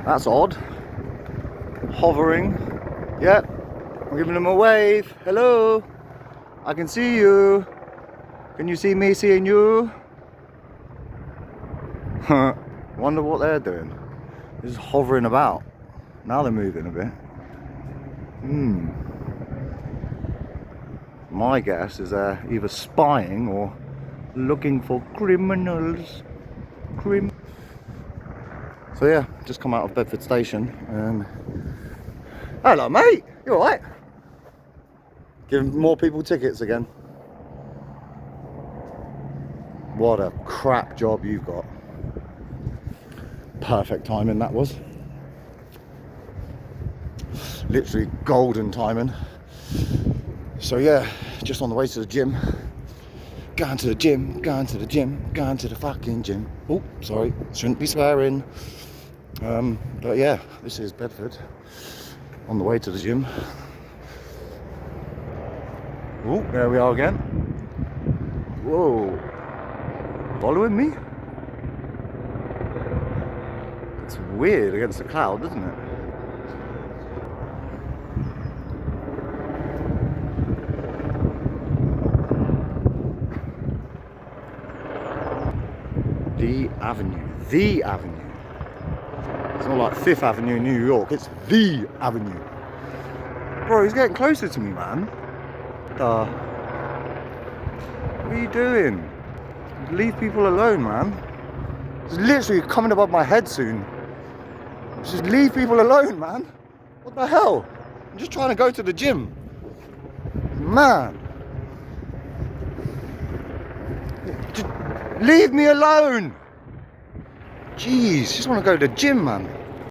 That's odd. Hovering. Yep. I'm giving them a wave. Hello. I can see you. Can you see me seeing you? Wonder what they're doing. They're just hovering about. Now they're moving a bit. My guess is they're either spying or looking for criminals. So yeah, just come out of Bedford Station and... Hello mate, you alright? Giving more people tickets again. What a crap job you've got. Perfect timing that was. Literally golden timing. So yeah, just on the way to the gym. Going to the gym, going to the gym, going to the fucking gym. Oh, sorry, shouldn't be swearing. But yeah, this is Bedford. On the way to the gym. Oh, there we are again. Whoa. Following me? It's weird against the cloud, isn't it? The Avenue. It's not like Fifth Avenue in New York, it's the Avenue. Bro, he's getting closer to me, man. What are you doing? Leave people alone, man. It's literally coming above my head soon. Just leave people alone, man. What the hell? I'm just trying to go to the gym. Man. Just leave me alone. Jeez, just want to go to the gym, man.